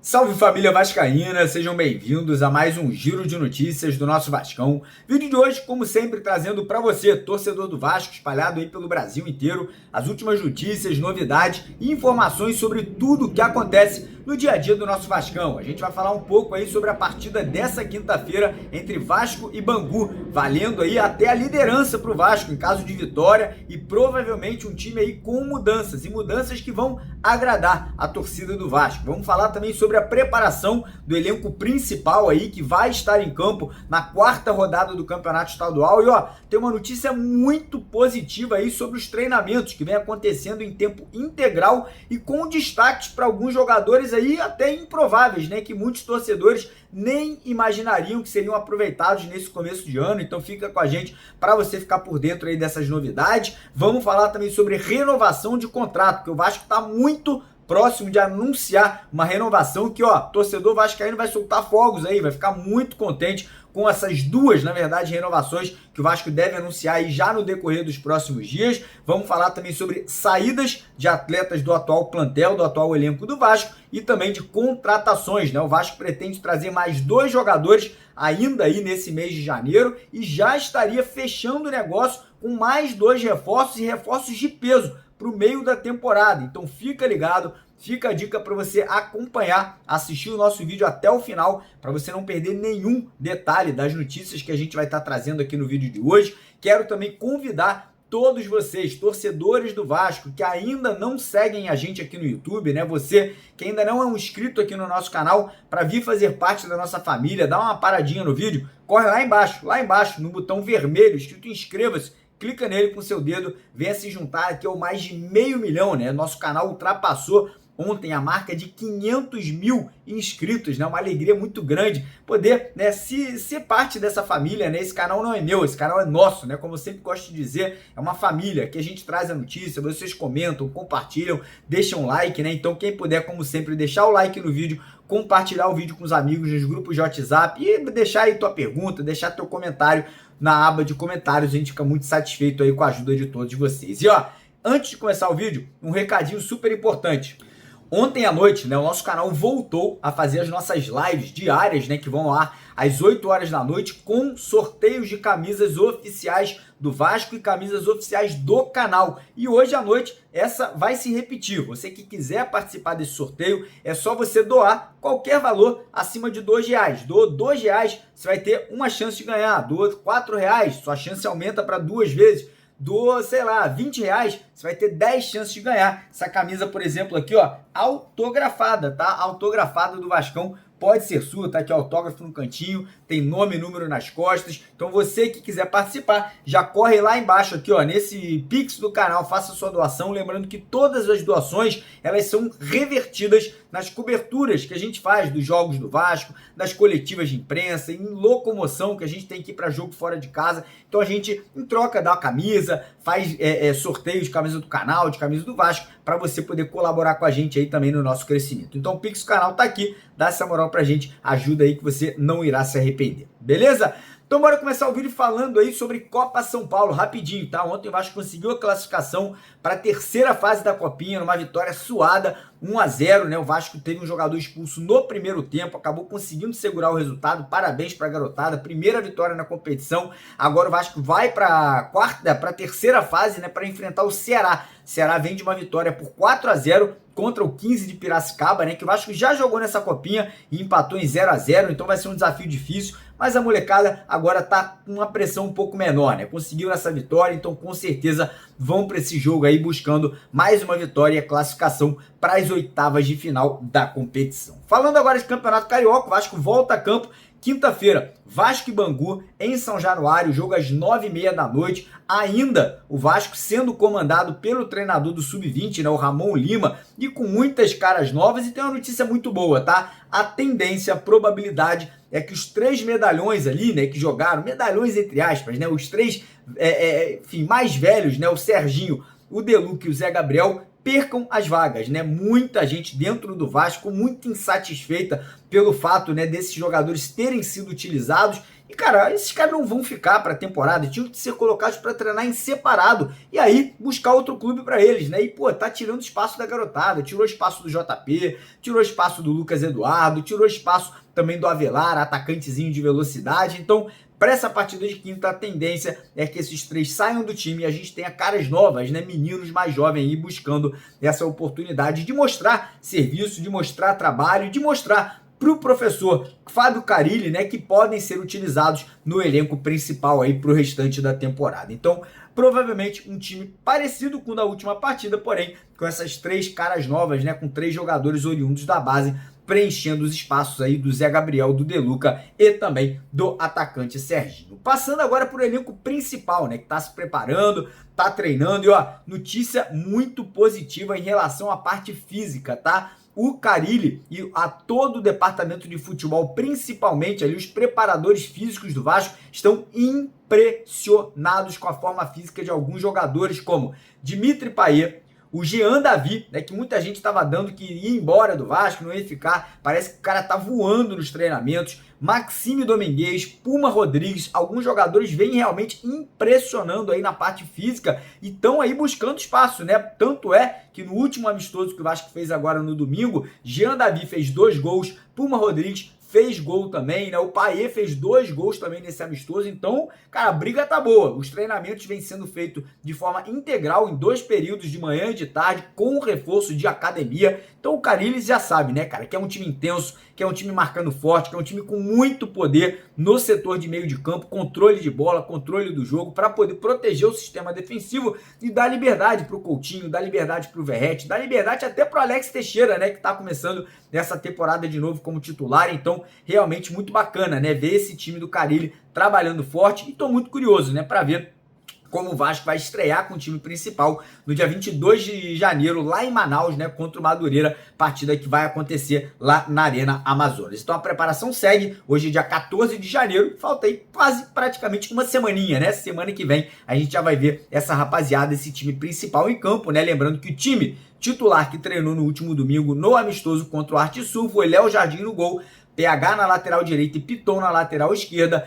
Salve família vascaína, sejam bem-vindos a mais um giro de notícias do nosso Vascão. Vídeo de hoje, como sempre, trazendo para você, torcedor do Vasco, espalhado aí pelo Brasil inteiro, as últimas notícias, novidades e informações sobre tudo o que acontece no dia a dia do nosso Vascão. A gente vai falar um pouco aí sobre a partida dessa quinta-feira entre Vasco e Bangu, valendo aí até a liderança para o Vasco em caso de vitória e provavelmente um time aí com mudanças, e mudanças que vão agradar a torcida do Vasco. Vamos falar também sobre a preparação do elenco principal aí que vai estar em campo na quarta rodada do Campeonato Estadual. E ó, tem uma notícia muito positiva aí sobre os treinamentos que vem acontecendo em tempo integral e com destaques para alguns jogadores aí até improváveis, né, que muitos torcedores nem imaginariam que seriam aproveitados nesse começo de ano. Então fica com a gente para você ficar por dentro aí dessas novidades. Vamos falar também sobre renovação de contrato, porque o Vasco está muito próximo de anunciar uma renovação que, ó, torcedor vascaíno vai soltar fogos aí, vai ficar muito contente com essas duas, na verdade, renovações que o Vasco deve anunciar aí já no decorrer dos próximos dias. Vamos falar também sobre saídas de atletas do atual plantel, do atual elenco do Vasco e também de contratações, né? O Vasco pretende trazer mais 2 jogadores ainda aí nesse mês de janeiro e já estaria fechando o negócio com mais 2 reforços e reforços de peso para o meio da temporada. Então fica ligado, fica a dica para você acompanhar, assistir o nosso vídeo até o final, para você não perder nenhum detalhe das notícias que a gente vai estar trazendo aqui no vídeo de hoje. Quero também convidar todos vocês, torcedores do Vasco, que ainda não seguem a gente aqui no YouTube, né? Você que ainda não é um inscrito aqui no nosso canal, para vir fazer parte da nossa família, dá uma paradinha no vídeo, corre lá embaixo, no botão vermelho, escrito inscreva-se, clica nele com o seu dedo, venha se juntar aqui ao mais de 500 mil, né? Nosso canal ultrapassou ontem a marca de 500 mil inscritos, né? Uma alegria muito grande poder, né, ser parte dessa família, né? Esse canal não é meu, esse canal é nosso, né? Como eu sempre gosto de dizer, é uma família que a gente traz a notícia, vocês comentam, compartilham, deixam um like, né? Então quem puder, como sempre, deixar o like no vídeo, compartilhar o vídeo com os amigos nos grupos de WhatsApp e deixar aí tua pergunta, deixar teu comentário na aba de comentários. A gente fica muito satisfeito aí com a ajuda de todos vocês. E ó, antes de começar o vídeo, um recadinho super importante. Ontem à noite, né, o nosso canal voltou a fazer as nossas lives diárias, né, que vão lá às 8 horas da noite, com sorteios de camisas oficiais do Vasco e camisas oficiais do canal. E hoje à noite essa vai se repetir. Você que quiser participar desse sorteio, é só você doar qualquer valor acima de R$2. Doou R$2, você vai ter uma chance de ganhar. Doou R$4, sua chance aumenta para 2 vezes. Do, sei lá, R$20, você vai ter 10 chances de ganhar. Essa camisa, por exemplo, aqui, ó, autografada, tá? Autografada do Vascão. Pode ser sua, tá aqui o autógrafo no cantinho, tem nome e número nas costas. Então você que quiser participar, já corre lá embaixo aqui, ó, nesse Pix do canal, faça sua doação. Lembrando que todas as doações, elas são revertidas nas coberturas que a gente faz dos jogos do Vasco, das coletivas de imprensa, em locomoção que a gente tem que ir para jogo fora de casa. Então a gente, em troca, dá uma camisa, faz sorteios de camisa do canal, de camisa do Vasco, para você poder colaborar com a gente aí também no nosso crescimento. Então o Pix do canal tá aqui, dá essa moral pra gente, ajuda aí que você não irá se arrepender, beleza? Então bora começar o vídeo falando aí sobre Copa São Paulo, rapidinho, tá? Ontem o Vasco conseguiu a classificação para a terceira fase da Copinha, numa vitória suada, 1-0, né? O Vasco teve um jogador expulso no primeiro tempo, acabou conseguindo segurar o resultado, parabéns para a garotada, primeira vitória na competição. Agora o Vasco vai para a terceira fase, né? Para enfrentar o Ceará. O Ceará vem de uma vitória por 4-0 contra o 15 de Piracicaba, né? Que o Vasco já jogou nessa Copinha e empatou em 0-0, então vai ser um desafio difícil. Mas a molecada agora tá com uma pressão um pouco menor, né? Conseguiu essa vitória, então com certeza vão para esse jogo aí buscando mais uma vitória e a classificação para as oitavas de final da competição. Falando agora de Campeonato Carioca, o Vasco volta a campo quinta-feira, Vasco e Bangu em São Januário, jogo às 9h30 da noite. Ainda o Vasco sendo comandado pelo treinador do Sub-20, né, o Ramon Lima, e com muitas caras novas. E tem uma notícia muito boa, tá? A tendência, a probabilidade é que os 3 medalhões ali, né, que jogaram, medalhões entre aspas, né, os 3, enfim, mais velhos, né, o Serginho, o Deluca e o Zé Gabriel, percam as vagas, né? Muita gente dentro do Vasco muito insatisfeita pelo fato, né, desses jogadores terem sido utilizados. E, cara, esses caras não vão ficar para a temporada, tinham que ser colocados para treinar em separado e aí buscar outro clube para eles, né? E, pô, tá tirando espaço da garotada, tirou espaço do JP, tirou espaço do Lucas Eduardo, tirou espaço também do Avelar, atacantezinho de velocidade. Então, para essa partida de quinta, a tendência é que esses três saiam do time e a gente tenha caras novas, né? Meninos mais jovens aí buscando essa oportunidade de mostrar serviço, de mostrar trabalho, de mostrar para o professor Fábio Carille, né, que podem ser utilizados no elenco principal aí para o restante da temporada. Então, provavelmente um time parecido com o da última partida, porém com essas três caras novas, né, com três jogadores oriundos da base, preenchendo os espaços aí do Zé Gabriel, do De Luca e também do atacante Serginho. Passando agora para o elenco principal, né, que está se preparando, está treinando e, ó, notícia muito positiva em relação à parte física, tá? O Carille e a todo o departamento de futebol, principalmente ali os preparadores físicos do Vasco, estão impressionados com a forma física de alguns jogadores, como Dimitri Payet, o Jean Davi, né, que muita gente estava dando que ia embora do Vasco, não ia ficar, parece que o cara tá voando nos treinamentos. Maxime Domingues, Puma Rodrigues, alguns jogadores vêm realmente impressionando aí na parte física e estão aí buscando espaço, né? Tanto é que no último amistoso que o Vasco fez agora no domingo, Jean Davi fez 2 gols, Puma Rodrigues fez gol também, né? O Payet fez 2 gols também nesse amistoso. Então, cara, a briga tá boa. Os treinamentos vêm sendo feitos de forma integral em 2 períodos, de manhã e de tarde, com reforço de academia. Então o Carille já sabe, né, cara, que é um time intenso, que é um time marcando forte, que é um time com muito poder no setor de meio de campo, controle de bola, controle do jogo, para poder proteger o sistema defensivo e dar liberdade pro Coutinho, dar liberdade pro Verratti, dar liberdade até pro Alex Teixeira, né, que tá começando essa temporada de novo como titular. Então, realmente muito bacana, né, ver esse time do Carille trabalhando forte e tô muito curioso, né, para ver como o Vasco vai estrear com o time principal no dia 22 de janeiro, lá em Manaus, né, contra o Madureira, partida que vai acontecer lá na Arena Amazonas. Então a preparação segue, hoje dia 14 de janeiro, falta aí quase praticamente uma semaninha, né, semana que vem a gente já vai ver essa rapaziada, esse time principal em campo, né, lembrando que o time titular que treinou no último domingo no amistoso contra o Arte Sul foi Léo Jardim no gol, PH na lateral direita e Piton na lateral esquerda,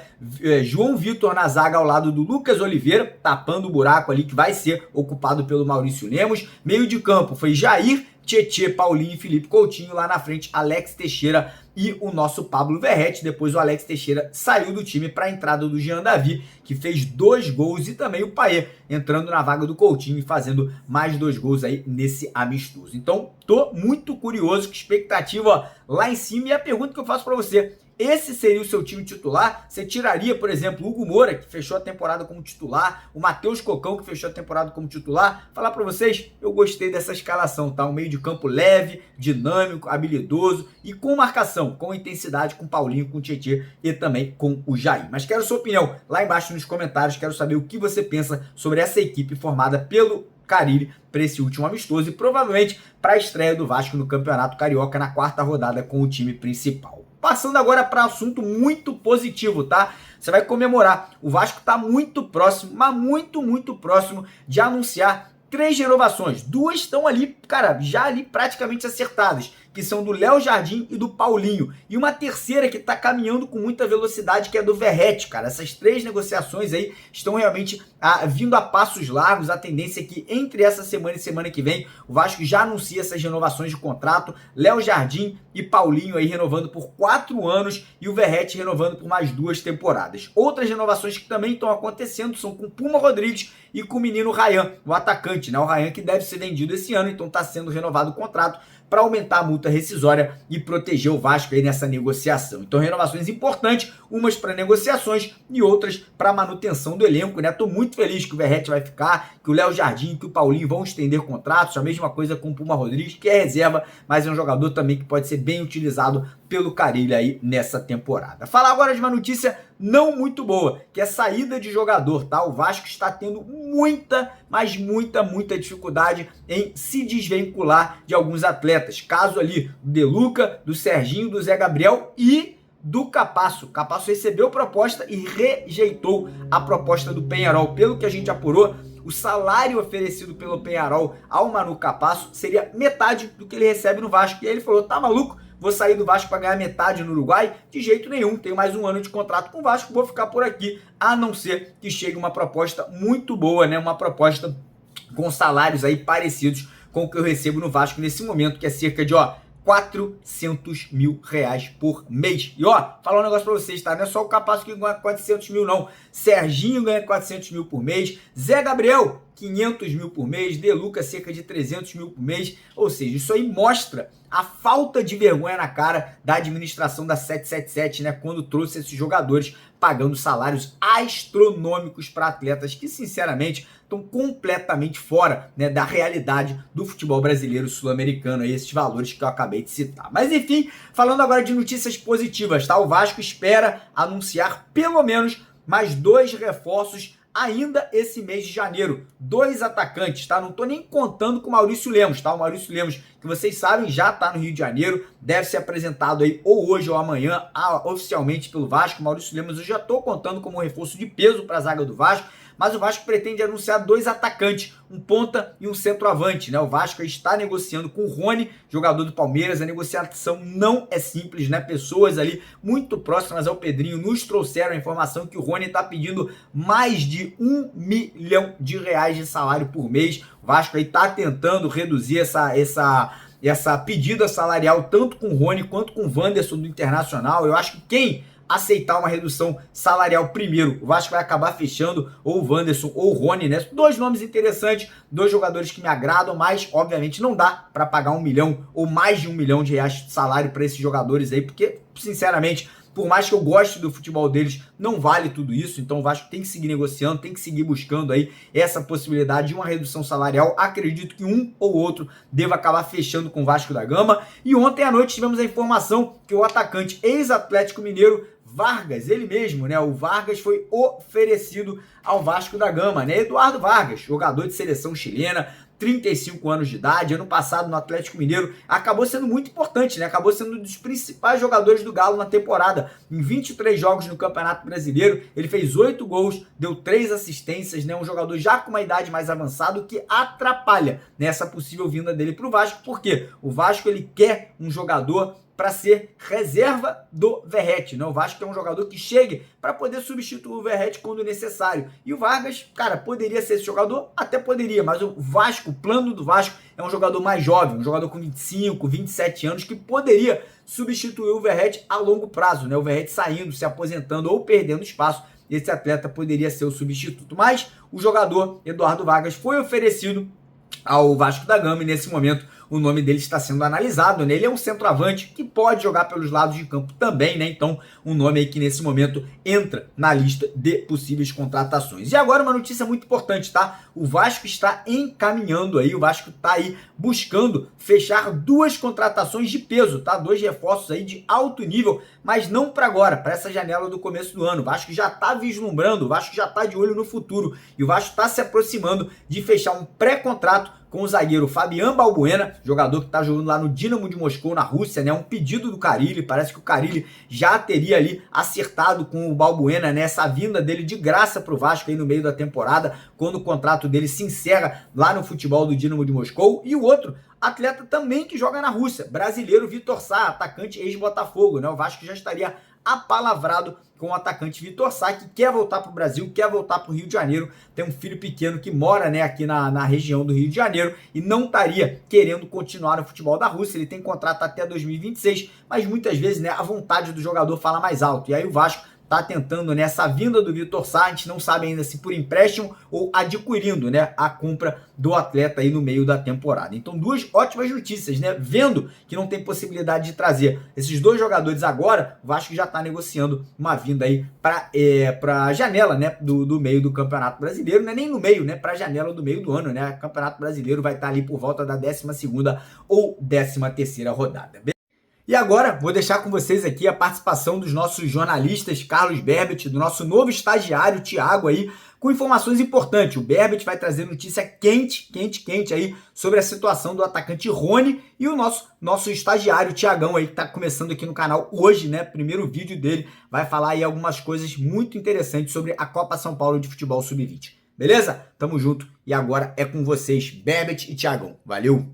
João Vitor na zaga ao lado do Lucas Oliveira, tapando o buraco ali que vai ser ocupado pelo Maurício Lemos. Meio de campo foi Jair, Tietê, Paulinho e Felipe Coutinho. Lá na frente, Alex Teixeira e o nosso Pablo Verratti. Depois o Alex Teixeira saiu do time para a entrada do Jean Davi, que fez 2 gols, e também o Payet entrando na vaga do Coutinho e fazendo mais 2 gols aí nesse amistoso. Então, tô muito curioso, com expectativa lá em cima. E a pergunta que eu faço para você: esse seria o seu time titular? Você tiraria, por exemplo, o Hugo Moura, que fechou a temporada como titular, o Matheus Cocão, que fechou a temporada como titular? Falar para vocês, eu gostei dessa escalação, tá? Um meio de campo leve, dinâmico, habilidoso e com marcação, com intensidade, com Paulinho, com Tietê e também com o Jair. Mas quero sua opinião lá embaixo nos comentários, quero saber o que você pensa sobre essa equipe formada pelo Carille para esse último amistoso e provavelmente para a estreia do Vasco no Campeonato Carioca na 4ª rodada com o time principal. Passando agora para assunto muito positivo, tá? Você vai comemorar. O Vasco está muito próximo, mas muito próximo de anunciar 3 renovações. 2 estão ali, cara, já ali praticamente acertadas, que são do Léo Jardim e do Paulinho. E uma terceira que tá caminhando com muita velocidade, que é do Verratti, cara. Essas 3 negociações aí estão realmente vindo a passos largos. A tendência é que entre essa semana e semana que vem, o Vasco já anuncia essas renovações de contrato. Léo Jardim e Paulinho aí renovando por 4 anos e o Verratti renovando por mais 2 temporadas. Outras renovações que também estão acontecendo são com Puma Rodrigues e com o menino Ryan, o atacante, né? O Ryan que deve ser vendido esse ano, então está sendo renovado o contrato para aumentar a multa rescisória e proteger o Vasco aí nessa negociação. Então, renovações importantes, umas para negociações e outras para manutenção do elenco, né? Tô muito feliz que o Verratti vai ficar, que o Léo Jardim e que o Paulinho vão estender contratos, a mesma coisa com o Puma Rodrigues, que é reserva, mas é um jogador também que pode ser bem utilizado pelo Carille aí nessa temporada. Falar agora de uma notícia não muito boa, que é a saída de jogador, tá? O Vasco está tendo muita dificuldade em se desvincular de alguns atletas. Caso ali do De Luca, do Serginho, do Zé Gabriel e do Capasso. Capasso recebeu proposta e rejeitou a proposta do Peñarol. Pelo que a gente apurou, o salário oferecido pelo Peñarol ao Manu Capasso seria metade do que ele recebe no Vasco. E aí ele falou, tá maluco? Vou sair do Vasco para ganhar metade no Uruguai? De jeito nenhum, tenho mais um ano de contrato com o Vasco, vou ficar por aqui, a não ser que chegue uma proposta muito boa, né? Uma proposta com salários aí parecidos com o que eu recebo no Vasco nesse momento, que é cerca de, 400 mil reais por mês. E falar um negócio pra vocês, tá? Não é só o Capasso que ganha 400 mil, não. Serginho ganha 400 mil por mês. Zé Gabriel, 500 mil por mês. De Lucas, cerca de 300 mil por mês. Ou seja, isso aí mostra a falta de vergonha na cara da administração da 777, né? Quando trouxe esses jogadores pagando salários astronômicos para atletas que, sinceramente, estão completamente fora, né, da realidade do futebol brasileiro sul-americano, aí, esses valores que eu acabei de citar. Mas enfim, falando agora de notícias positivas, tá? O Vasco espera anunciar pelo menos mais 2 reforços ainda esse mês de janeiro. 2 atacantes, tá? Não tô nem contando com o Maurício Lemos, tá? O Maurício Lemos, que vocês sabem, já tá no Rio de Janeiro, deve ser apresentado aí ou hoje ou amanhã oficialmente pelo Vasco. O Maurício Lemos eu já tô contando como um reforço de peso para a zaga do Vasco, mas o Vasco pretende anunciar 2 atacantes, um ponta e um centroavante, né? O Vasco está negociando com o Rony, jogador do Palmeiras. A negociação não é simples, né? Pessoas ali muito próximas ao Pedrinho nos trouxeram a informação que o Rony está pedindo mais de R$1 milhão de salário por mês. O Vasco aí está tentando reduzir essa pedida salarial tanto com o Rony quanto com o Wanderson do Internacional. Eu acho que quem aceitar uma redução salarial primeiro, o Vasco vai acabar fechando ou o Wanderson ou o Rony, né? 2 nomes interessantes, 2 jogadores que me agradam, mas obviamente não dá para pagar 1 milhão ou mais de R$1 milhão de salário para esses jogadores aí, porque sinceramente, por mais que eu goste do futebol deles, não vale tudo isso. Então o Vasco tem que seguir negociando, tem que seguir buscando aí essa possibilidade de uma redução salarial. Acredito que um ou outro deva acabar fechando com o Vasco da Gama. E ontem à noite tivemos a informação que o atacante ex-Atlético Mineiro Vargas, ele mesmo, né? O Vargas foi oferecido ao Vasco da Gama, né? Eduardo Vargas, jogador de seleção chilena, 35 anos de idade, ano passado no Atlético Mineiro, acabou sendo muito importante, né? Acabou sendo um dos principais jogadores do Galo na temporada. Em 23 jogos no Campeonato Brasileiro, ele fez 8 gols, deu 3 assistências, né? Um jogador já com uma idade mais avançada, o que atrapalha nessa possível vinda dele para o Vasco, porque o Vasco ele quer um jogador para ser reserva do Verratti, né? O Vasco é um jogador que chegue para poder substituir o Verratti quando necessário. E o Vargas, cara, poderia ser esse jogador? Até poderia, mas o Vasco, o plano do Vasco é um jogador mais jovem, um jogador com 25, 27 anos que poderia substituir o Verratti a longo prazo, né? O Verratti saindo, se aposentando ou perdendo espaço, esse atleta poderia ser o substituto. Mas o jogador Eduardo Vargas foi oferecido ao Vasco da Gama e nesse momento o nome dele está sendo analisado, né? Ele é um centroavante que pode jogar pelos lados de campo também, né? Então, um nome aí que nesse momento entra na lista de possíveis contratações. E agora uma notícia muito importante, tá? O Vasco está encaminhando aí, o Vasco está aí buscando fechar 2 contratações de peso, tá? 2 reforços aí de alto nível, mas não para agora, para essa janela do começo do ano. O Vasco já está vislumbrando, o Vasco já está de olho no futuro e o Vasco está se aproximando de fechar um pré-contrato com o zagueiro Fabian Balbuena, jogador que está jogando lá no Dinamo de Moscou, na Rússia, né? Um pedido do Carille, parece que o Carille já teria ali acertado com o Balbuena, né? Essa vinda dele de graça para o Vasco aí no meio da temporada, quando o contrato dele se encerra lá no futebol do Dinamo de Moscou. E o outro atleta também que joga na Rússia, brasileiro Vitor Sá, atacante ex-Botafogo, né? O Vasco já estaria apalavrado com o atacante Vitor Sá, que quer voltar para o Brasil, quer voltar para o Rio de Janeiro, tem um filho pequeno que mora, né, aqui na região do Rio de Janeiro e não estaria querendo continuar no futebol da Rússia. Ele tem contrato até 2026, mas muitas vezes, né, a vontade do jogador fala mais alto. E aí o Vasco tá tentando nessa vinda do Vitor Sá, a gente não sabe ainda se por empréstimo ou adquirindo, né, a compra do atleta aí no meio da temporada. Então 2 ótimas notícias, né, vendo que não tem possibilidade de trazer esses 2 jogadores agora, o Vasco já tá negociando uma vinda aí para janela, né, do meio do Campeonato Brasileiro, não é nem no meio, né, para janela do meio do ano, né, o Campeonato Brasileiro vai estar ali por volta da 12ª ou 13ª rodada. E agora, vou deixar com vocês aqui a participação dos nossos jornalistas, Carlos Berbet, do nosso novo estagiário, Thiago, aí, com informações importantes. O Berbet vai trazer notícia quente aí sobre a situação do atacante Rony e o nosso estagiário, Thiagão, aí, que está começando aqui no canal hoje, né? Primeiro vídeo dele, vai falar aí algumas coisas muito interessantes sobre a Copa São Paulo de Futebol Sub-20. Beleza? Tamo junto e agora é com vocês, Berbet e Thiagão. Valeu!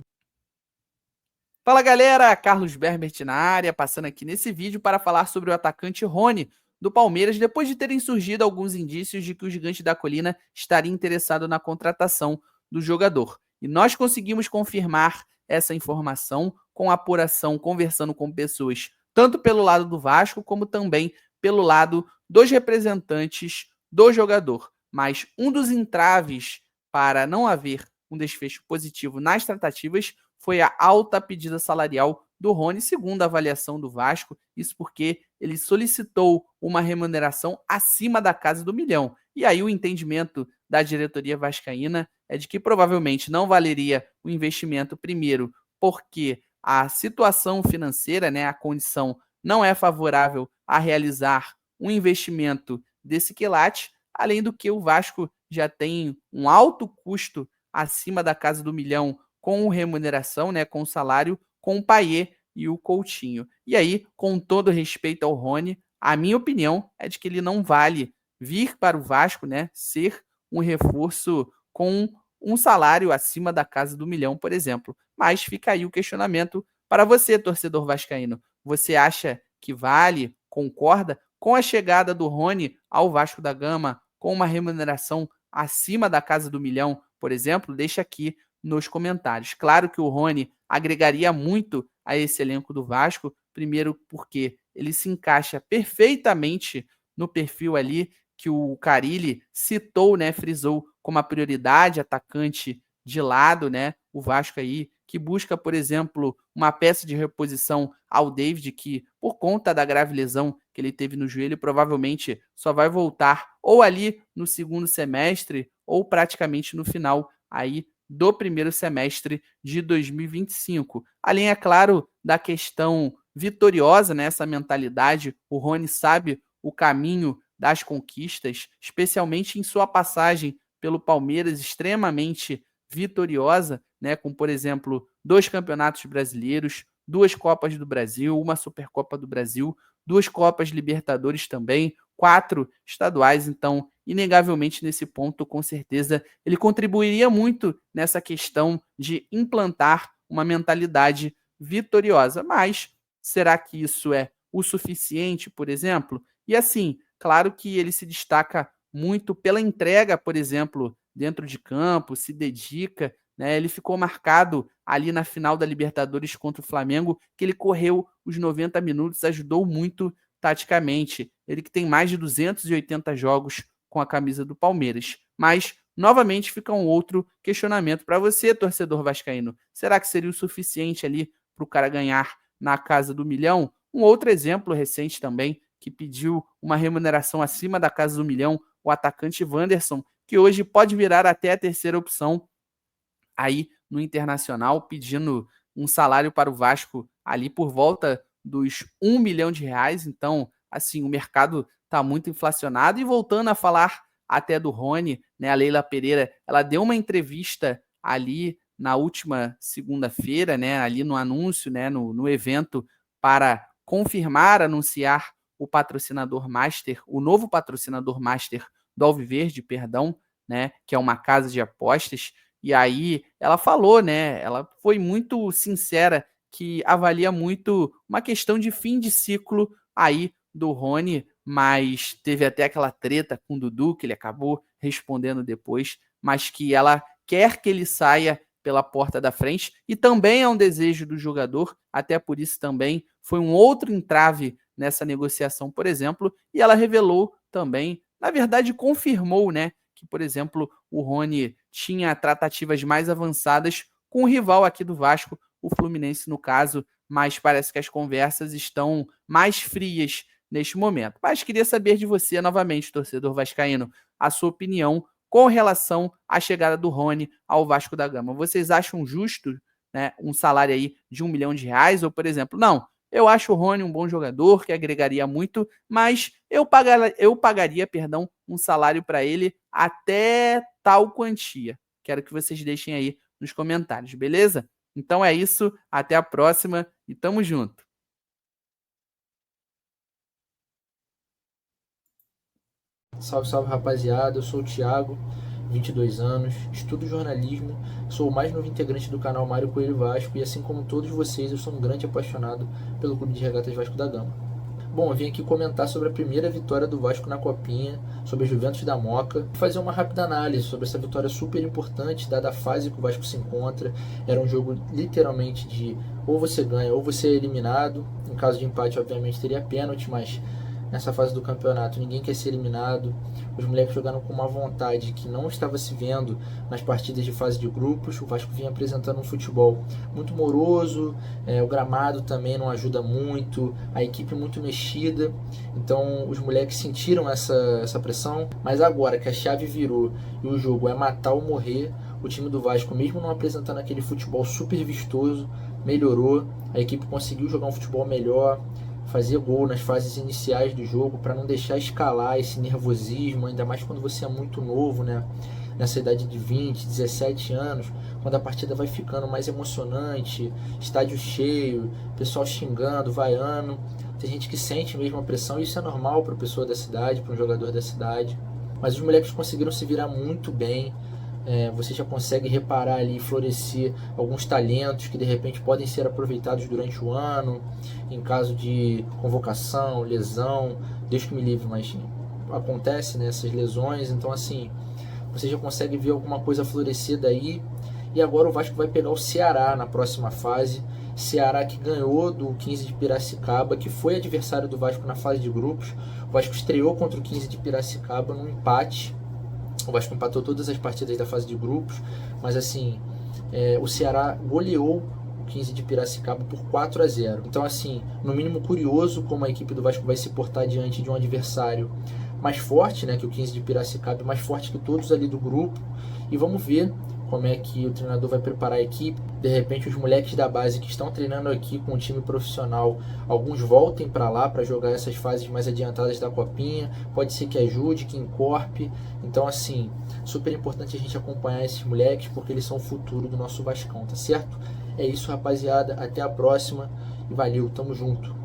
Fala galera, Carlos Berbert na área, passando aqui nesse vídeo para falar sobre o atacante Rony do Palmeiras, depois de terem surgido alguns indícios de que o Gigante da Colina estaria interessado na contratação do jogador. E nós conseguimos confirmar essa informação com apuração, conversando com pessoas, tanto pelo lado do Vasco, como também pelo lado dos representantes do jogador. Mas um dos entraves para não haver um desfecho positivo nas tratativas foi a alta pedida salarial do Rony, segundo a avaliação do Vasco, isso porque ele solicitou uma remuneração acima da casa do milhão. E aí o entendimento da diretoria vascaína é de que provavelmente não valeria o investimento, primeiro, porque a situação financeira, né, a condição não é favorável a realizar um investimento desse quilate, além do que o Vasco já tem um alto custo acima da casa do milhão com remuneração, né, com salário, com o Payet e o Coutinho. E aí, com todo respeito ao Rony, a minha opinião é de que ele não vale vir para o Vasco, né, ser um reforço com um salário acima da casa do milhão, por exemplo. Mas fica aí o questionamento para você, torcedor vascaíno. Você acha que vale, concorda com a chegada do Rony ao Vasco da Gama com uma remuneração acima da casa do milhão, por exemplo? Deixa aqui nos comentários. Claro que o Rony agregaria muito a esse elenco do Vasco, primeiro porque ele se encaixa perfeitamente no perfil ali que o Carille citou, né, frisou como a prioridade, atacante de lado, né, o Vasco aí que busca, por exemplo, uma peça de reposição ao David, que por conta da grave lesão que ele teve no joelho, provavelmente só vai voltar ou ali no segundo semestre ou praticamente no final aí do primeiro semestre de 2025. Além, é claro, da questão vitoriosa, né, essa mentalidade, o Rony sabe o caminho das conquistas, especialmente em sua passagem pelo Palmeiras, extremamente vitoriosa, né, com, por exemplo, 2 campeonatos brasileiros, 2 Copas do Brasil, uma Supercopa do Brasil, 2 Copas Libertadores também, 4 estaduais. Então, inegavelmente, nesse ponto, com certeza, ele contribuiria muito nessa questão de implantar uma mentalidade vitoriosa. Mas será que isso é o suficiente, por exemplo? E assim, claro que ele se destaca muito pela entrega, por exemplo, dentro de campo, se dedica, né? Ele ficou marcado ali na final da Libertadores contra o Flamengo, que ele correu os 90 minutos, ajudou muito taticamente. Ele que tem mais de 280 jogos com a camisa do Palmeiras. Mas, novamente, fica um outro questionamento para você, torcedor vascaíno. Será que seria o suficiente ali para o cara ganhar na casa do milhão? Um outro exemplo recente também, que pediu uma remuneração acima da casa do milhão, o atacante Wanderson, que hoje pode virar até a terceira opção aí no Internacional, pedindo um salário para o Vasco ali por volta dos R$ 1 milhão. Então, assim, o mercado está muito inflacionado. E voltando a falar até do Rony, né, a Leila Pereira, ela deu uma entrevista ali na última segunda-feira, né, ali no anúncio, né, no evento para confirmar, anunciar o patrocinador master, o novo patrocinador master do Alviverde, perdão, né, que é uma casa de apostas. E aí ela falou, né? Ela foi muito sincera que avalia muito uma questão de fim de ciclo aí do Rony, mas teve até aquela treta com o Dudu, que ele acabou respondendo depois, mas que ela quer que ele saia pela porta da frente, e também é um desejo do jogador, até por isso também foi um outro entrave nessa negociação, por exemplo, e ela revelou também, na verdade confirmou, né, que, por exemplo, o Rony tinha tratativas mais avançadas com o rival aqui do Vasco, o Fluminense no caso, mas parece que as conversas estão mais frias neste momento. Mas queria saber de você novamente, torcedor vascaíno, a sua opinião com relação à chegada do Rony ao Vasco da Gama. Vocês acham justo, né, um salário aí de R$ 1 milhão? Ou, por exemplo, não, eu acho o Rony um bom jogador, que agregaria muito, mas eu pagaria, perdão, um salário para ele até tal quantia. Quero que vocês deixem aí nos comentários, beleza? Então é isso, até a próxima e tamo junto. Salve, salve rapaziada, eu sou o Thiago. 22 anos, estudo jornalismo, sou o mais novo integrante do canal Mário Coelho Vasco e assim como todos vocês, eu sou um grande apaixonado pelo Clube de Regatas Vasco da Gama. Bom, eu vim aqui comentar sobre a primeira vitória do Vasco na Copinha, sobre a Juventus da Moca, fazer uma rápida análise sobre essa vitória super importante, dada a fase que o Vasco se encontra. Era um jogo literalmente de ou você ganha ou você é eliminado. Em caso de empate, obviamente, teria pênalti, mas nessa fase do campeonato ninguém quer ser eliminado. Os moleques jogaram com uma vontade que não estava se vendo nas partidas de fase de grupos. O Vasco vinha apresentando um futebol muito moroso, o gramado também não ajuda muito, a equipe muito mexida. Então os moleques sentiram essa pressão, mas agora que a chave virou e o jogo é matar ou morrer, o time do Vasco, mesmo não apresentando aquele futebol super vistoso, melhorou. A equipe conseguiu jogar um futebol melhor, fazer gol nas fases iniciais do jogo para não deixar escalar esse nervosismo, ainda mais quando você é muito novo, né? Nessa idade de 20, 17 anos, quando a partida vai ficando mais emocionante, estádio cheio, pessoal xingando, vaiando, tem gente que sente mesmo a pressão, e isso é normal para a pessoa da cidade, para um jogador da cidade, mas os moleques conseguiram se virar muito bem. Você já consegue reparar ali, florescer alguns talentos que de repente podem ser aproveitados durante o ano, em caso de convocação, lesão, Deus que me livre, mas acontece, né, essas lesões. Então assim, você já consegue ver alguma coisa florescer daí. E agora o Vasco vai pegar o Ceará na próxima fase. Ceará que ganhou do 15 de Piracicaba, que foi adversário do Vasco na fase de grupos. O Vasco estreou contra o 15 de Piracicaba num empate. O Vasco empatou todas as partidas da fase de grupos, mas assim, o Ceará goleou o 15 de Piracicaba por 4-0. Então assim, no mínimo curioso como a equipe do Vasco vai se portar diante de um adversário mais forte, né, que o 15 de Piracicaba, mais forte que todos ali do grupo. E vamos ver como é que o treinador vai preparar a equipe. De repente os moleques da base que estão treinando aqui com o time profissional, alguns voltem para lá para jogar essas fases mais adiantadas da Copinha. Pode ser que ajude, que encorpe. Então assim, super importante a gente acompanhar esses moleques, porque eles são o futuro do nosso Vascão, tá certo? É isso, rapaziada, até a próxima e valeu, tamo junto.